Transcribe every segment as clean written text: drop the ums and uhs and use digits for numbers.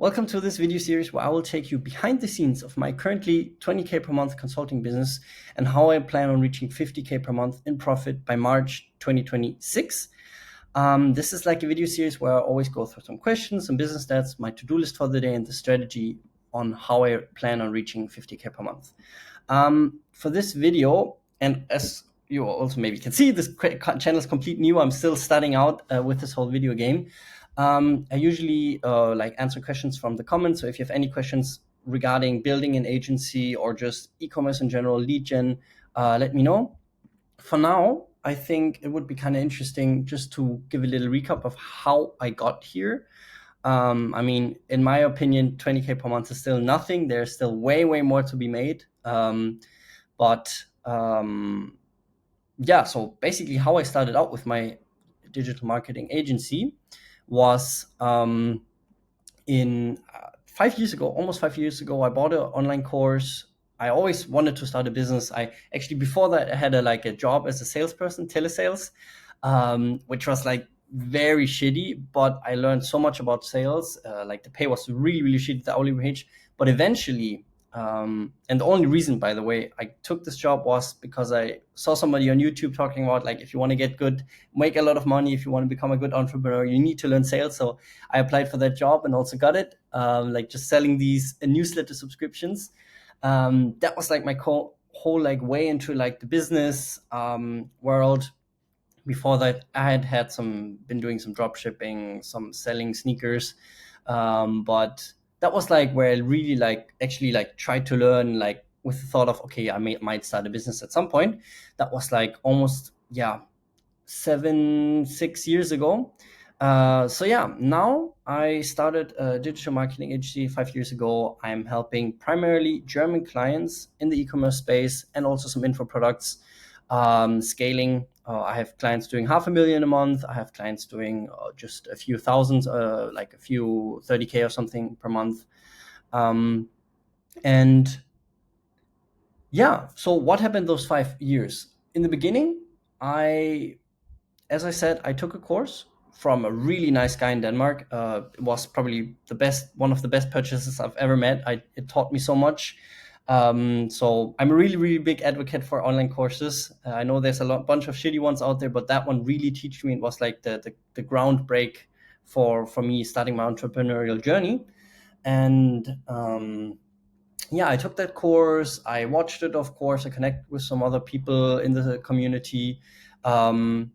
Welcome to this video series where I will take you behind the scenes of my currently 20K per month consulting business and how I plan on reaching 50K per month in profit by March 2026. This is like a video series where I always go through some questions, some business stats, my to-do list for the day, and the strategy on how I plan on reaching 50K per month. For this video, and as you also maybe can see, this channel is completely new. I'm still starting out with this whole video game. I usually answer questions from the comments. So if you have any questions regarding building an agency or just e-commerce in general, lead gen, let me know. For now, I think it would be kind of interesting just to give a little recap of how I got here. I mean, in my opinion, 20K per month is still nothing. There's still way more to be made. Yeah, so basically how I started out with my digital marketing agency was in 5 years ago, almost 5 years ago, I bought an online course. I always wanted to start a business. I actually, before that, I had a job as a salesperson, telesales, which was like very shitty, but I learned so much about sales. Like the pay was really shitty, the hourly wage, but eventually, and the only reason, by the way, I took this job was because I saw somebody on YouTube talking about, like, if you want to get good, make a lot of money, if you want to become a good entrepreneur, you need to learn sales. So I applied for that job and also got it, like just selling these newsletter subscriptions. That was like my whole like way into like the business world. Before that, I had been doing some drop shipping, some selling sneakers, but that was like where I really actually tried to learn, like with the thought of, okay, I might start a business at some point. That was like almost 6 years ago. So yeah, now I started a digital marketing agency 5 years ago. I'm helping primarily German clients in the e-commerce space and also some info products scaling. I have clients doing 500,000 a month. I have clients doing just a few thousands, like a few 30K or something per month. And yeah, so what happened those 5 years? In the beginning, as I said, I took a course from a really nice guy in Denmark. It was probably one of the best purchases I've ever made. It taught me so much. So I'm a really big advocate for online courses. I know there's a bunch of shitty ones out there, but that one really taught me. It was like the ground break for me starting my entrepreneurial journey. And yeah, I took that course. I watched it, of course. I connected with some other people in the community, and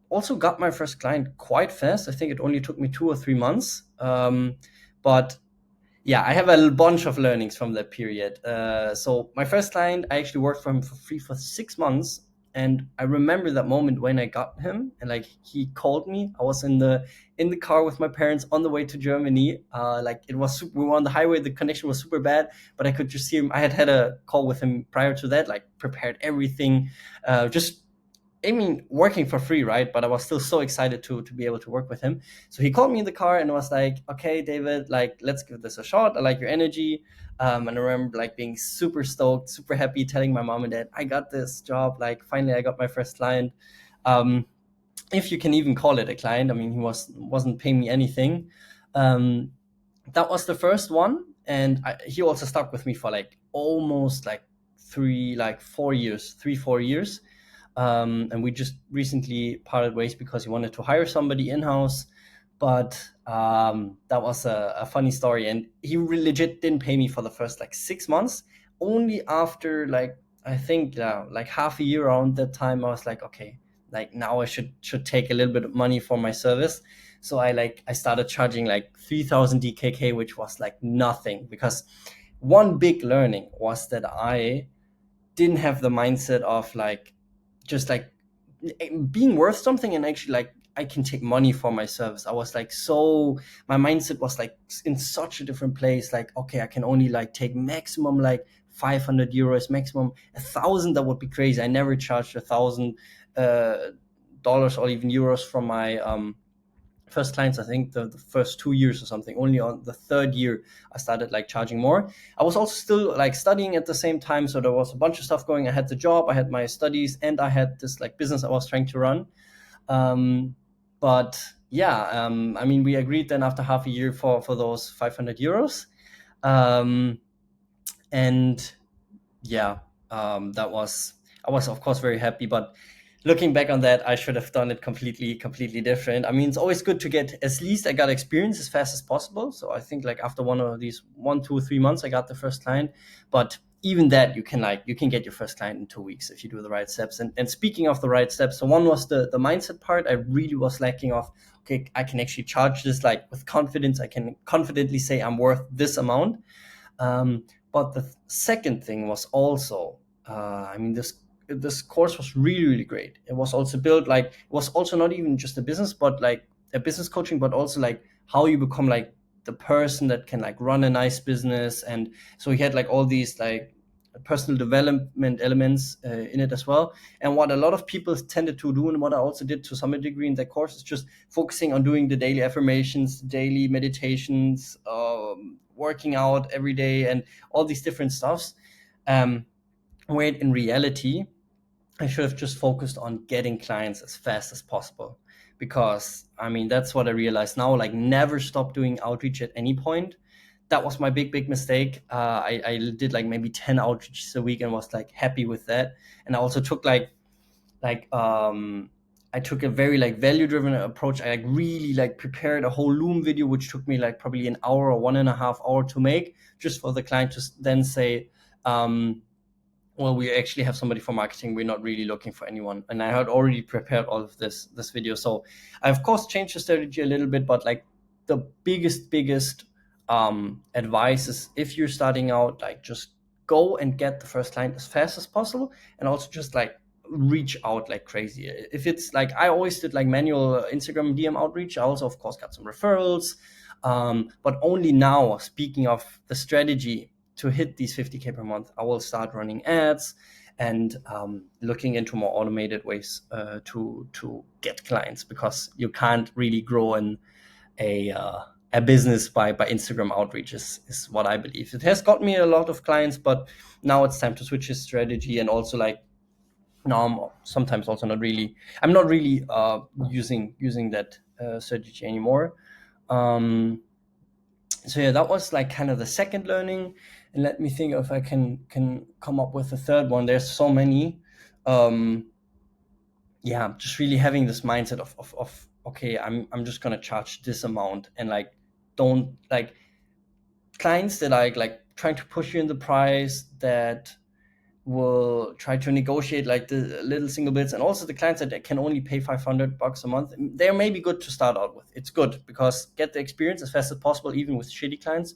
also got my first client quite fast. I think it only took me 2 or 3 months. But yeah, I have a bunch of learnings from that period. So my first client, I actually worked for him for free for 6 months. And I remember that moment when I got him and like he called me. I was in the car with my parents on the way to Germany. Like it was we were on the highway. The connection was super bad, but I could just see him. I had a call with him prior to that, like prepared everything, working for free, right? But I was still so excited to be able to work with him. So he called me in the car and was like, okay, David, like, let's give this a shot. I like your energy. And I remember like being super stoked, super happy, telling my mom and dad, I got this job. Like, finally, I got my first client. If you can even call it a client. I mean, he wasn't paying me anything. That was the first one. And he also stuck with me for like almost like 4 years. And we just recently parted ways because he wanted to hire somebody in-house. But that was a funny story. And he legit didn't pay me for the first like 6 months. Only after I think like half a year around that time, I was like, okay, like now I should take a little bit of money for my service. So I started charging like 3,000 DKK, which was like nothing, because one big learning was that I didn't have the mindset of like just like being worth something and actually like I can take money for my service. I was like, so my mindset was like in such a different place. Like, okay, I can only like take maximum like 500 euros, maximum 1,000. That would be crazy. I never charged $1,000 or even euros from my first clients. I think the first 2 years or something. Only on the third year I started like charging more. I was also still like studying at the same time, so there was a bunch of stuff going. I had the job, I had my studies, and I had this like business I was trying to run. But yeah, I mean, we agreed then after half a year for those 500 euros. Um, and yeah, that was, I was of course very happy, but looking back on that, I should have done it completely different. I mean, it's always good to get, at least I got experience as fast as possible. So I think like after one of these 1, 2, 3 months, I got the first client. But even that, you can get your first client in 2 weeks if you do the right steps. And speaking of the right steps, so one was the mindset part. I really was lacking of, okay, I can actually charge this like with confidence. I can confidently say I'm worth this amount. But the second thing was also, I mean, this course was really great. It was also built like, it was also not even just a business, but like a business coaching, but also like how you become like the person that can like run a nice business. And so he had like all these like personal development elements in it as well. And what a lot of people tended to do, and what I also did to some degree in that course, is just focusing on doing the daily affirmations, daily meditations, working out every day, and all these different stuffs. Um, where in reality, I should have just focused on getting clients as fast as possible. Because I mean, that's what I realized now. Like, never stop doing outreach at any point. That was my big mistake. I did like maybe 10 outreaches a week and was like happy with that. And I also took like I took a very like value driven approach. I like really like prepared a whole Loom video, which took me like probably an hour or 1.5 hour to make, just for the client to then say, well, we actually have somebody for marketing. We're not really looking for anyone. And I had already prepared all of this video. So I of course changed the strategy a little bit, but like the biggest advice is, if you're starting out, like just go and get the first client as fast as possible, and also just like reach out like crazy. If it's like, I always did like manual Instagram DM outreach. I also of course got some referrals, but only now, speaking of the strategy to hit these 50K per month, I will start running ads and looking into more automated ways to get clients, because you can't really grow in a business by Instagram outreach is what I believe. It has got me a lot of clients, but now it's time to switch his strategy. And also like, now I'm sometimes also not really, I'm not really using that strategy anymore. Um, so yeah, that was like kind of the second learning. And let me think if I can come up with a third one. There's so many. um yeah, just really having this mindset of okay, I'm just gonna charge this amount. And like, don't like clients that are like trying to push you in the price, that will try to negotiate like the little single bits. And also the clients that can only pay $500 a month, they're maybe good to start out with. It's good because get the experience as fast as possible, even with shitty clients.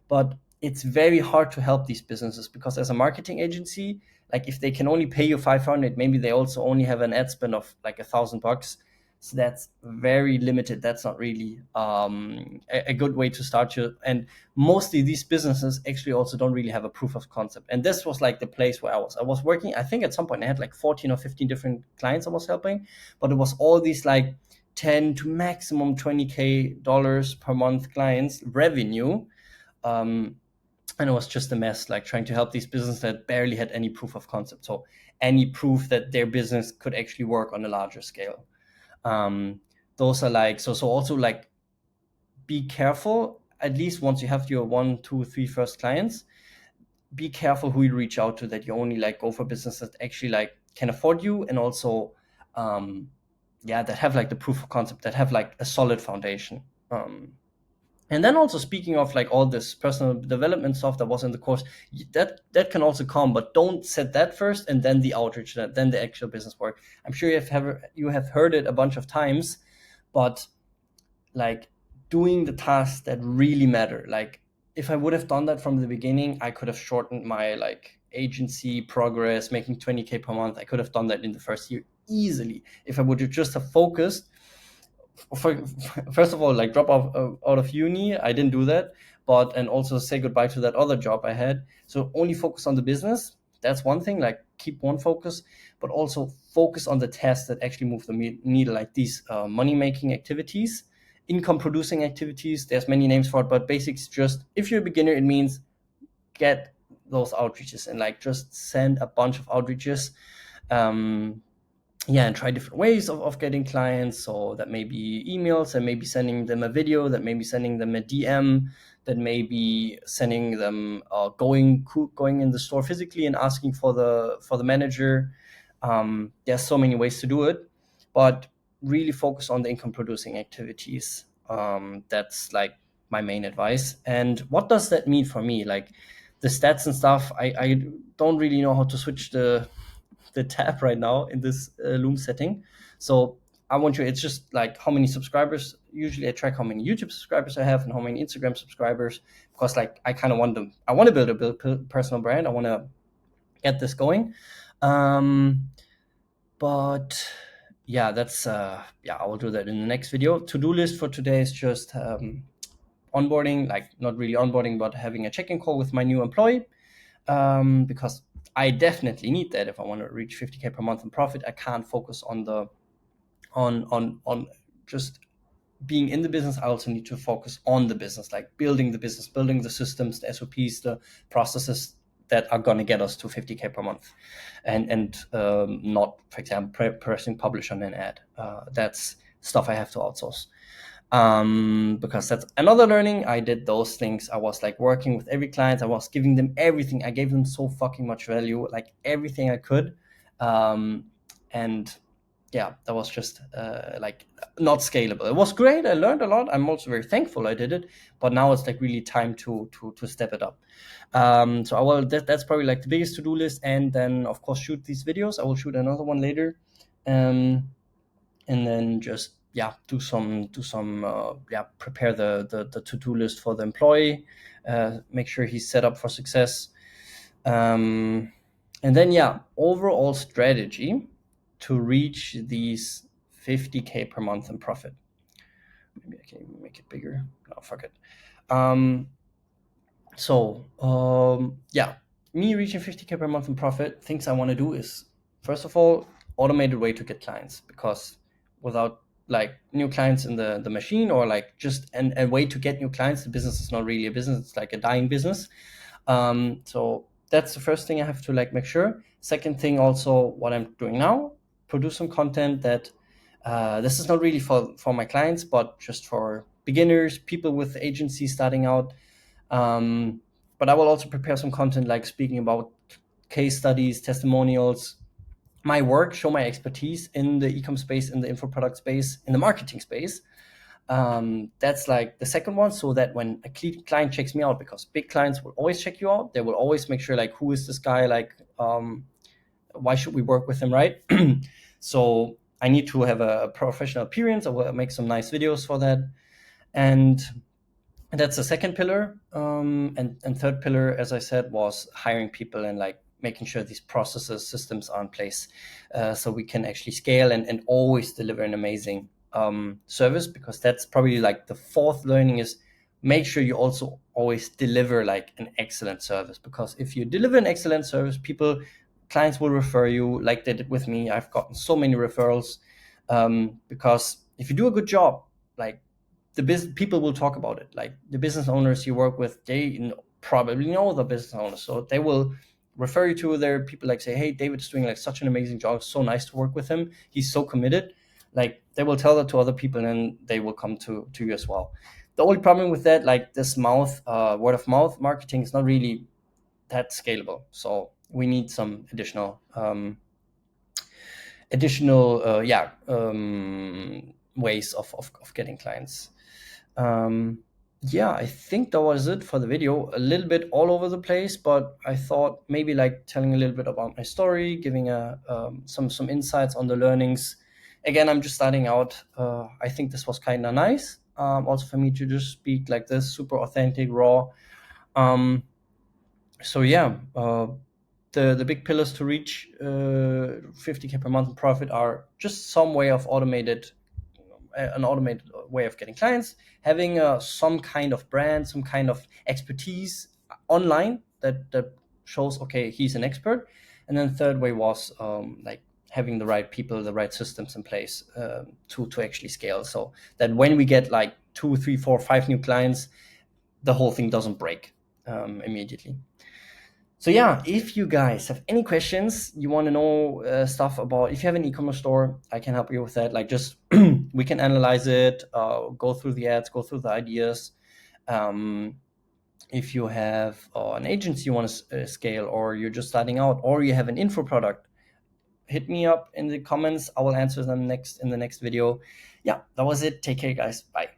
But it's very hard to help these businesses, because as a marketing agency, like if they can only pay you 500, maybe they also only have an ad spend of like $1,000. So that's very limited. That's not really a good way to start you. And mostly these businesses actually also don't really have a proof of concept. And this was like the place where I was working. I think at some point I had like 14 or 15 different clients I was helping, but it was all these like 10 to maximum 20K dollars per month clients revenue. um, and it was just a mess, like trying to help these businesses that barely had any proof of concept, so any proof that their business could actually work on a larger scale. um, those are like, so also like, be careful, at least once you have your 1, 2, 3 first clients, be careful who you reach out to, that you only like go for businesses that actually like can afford you, and also um, yeah, that have like the proof of concept, that have like a solid foundation. And then also, speaking of like all this personal development stuff that was in the course, that can also come, but don't set that first and then the outreach, then the actual business work. I'm sure you have heard it a bunch of times, but like, doing the tasks that really matter. Like, if I would have done that from the beginning, I could have shortened my like agency progress, making 20K per month. I could have done that in the first year easily, if I would have just have focused. For, first of all, like, drop off out of uni, I didn't do that. But and also say goodbye to that other job I had. So only focus on the business. That's one thing, like keep one focus, but also focus on the tasks that actually move the needle, like these money making activities, income producing activities. There's many names for it, but basics, just, if you're a beginner, it means get those outreaches and like just send a bunch of outreaches. um yeah, and try different ways of getting clients. So that may be emails, that may be sending them a video, that may be sending them a DM, that may be sending them going in the store physically and asking for the manager. There's so many ways to do it, but really focus on the income producing activities. That's like my main advice. And what does that mean for me? Like the stats and stuff, I don't really know how to switch the tab right now in this Loom setting. So I want you, it's just like how many subscribers. Usually I track how many YouTube subscribers I have and how many Instagram subscribers, because like I kind of I want to build a personal brand. I want to get this going. But yeah, that's yeah, I will do that in the next video. To-do list for today is just onboarding, like not really onboarding, but having a check-in call with my new employee, because I definitely need that if I want to reach 50K per month in profit. I can't focus on the on just being in the business. I also need to focus on the business, like building the business, building the systems, the SOPs, the processes that are going to get us to 50K per month, and not, for example, pressing publish on an ad. That's stuff I have to outsource. Because that's another learning. I did those things. I was like working with every client. I was giving them everything. I gave them so fucking much value, like everything I could. And yeah, that was just like not scalable. It was great. I learned a lot. I'm also very thankful I did it. But now it's like really time to step it up. So I will. That's probably like the biggest to-do list. And then of course shoot these videos. I will shoot another one later. And then just yeah, do some yeah, prepare the to-do list for the employee, make sure he's set up for success, and then yeah, overall strategy to reach these 50K per month in profit. Maybe I can even make it bigger. No, fuck it. Yeah, me reaching 50K per month in profit, things I want to do is, first of all, automated way to get clients, because without like new clients in the machine, or like just a way to get new clients, the business is not really a business. It's like a dying business. So that's the first thing I have to like make sure. Second thing, also what I'm doing now, produce some content that this is not really for my clients, but just for beginners, people with agencies starting out. But I will also prepare some content like speaking about case studies, testimonials, my work, show my expertise in the e-com space, in the info product space, in the marketing space. That's like the second one, so that when a client checks me out, because big clients will always check you out, they will always make sure like, who is this guy, like why should we work with him, right? So I need to have a professional appearance. I will make some nice videos for that. And that's the second pillar. And third pillar, as I said, was hiring people and like making sure these processes, systems are in place, so we can actually scale and always deliver an amazing service. Because that's probably like the fourth learning is, make sure you also always deliver like an excellent service. Because if you deliver an excellent service, clients will refer you, like they did with me. I've gotten so many referrals, because if you do a good job, like people will talk about it. Like the business owners you work with, they probably know the business owners, so they will refer you to their people, like say, hey, David's doing like such an amazing job, it's so nice to work with him, he's so committed. Like they will tell that to other people, and then they will come to you as well. The only problem with that, like this word of mouth marketing, is not really that scalable. So we need some additional ways of getting clients. Yeah, I think that was it for the video. A little bit all over the place, but I thought maybe like telling a little bit about my story, giving some insights on the learnings. Again, I'm just starting out. I think this was kind of nice. Also for me to just speak like this, super authentic, raw. So yeah, the big pillars to reach 50K per month in profit are just some way of an automated way of getting clients, having some kind of brand, some kind of expertise online that shows, okay, he's an expert. And then third way was like having the right people, the right systems in place to actually scale, so that when we get like 2, 3, 4, 5 new clients, the whole thing doesn't break immediately. So yeah, if you guys have any questions, you want to know stuff about, if you have an e-commerce store, I can help you with that. Like, just we can analyze it, go through the ads, go through the ideas. Um, if you have an agency you want to scale, or you're just starting out, or you have an info product, hit me up in the comments. I will answer them next in the next video. Yeah, that was it. Take care, guys. Bye.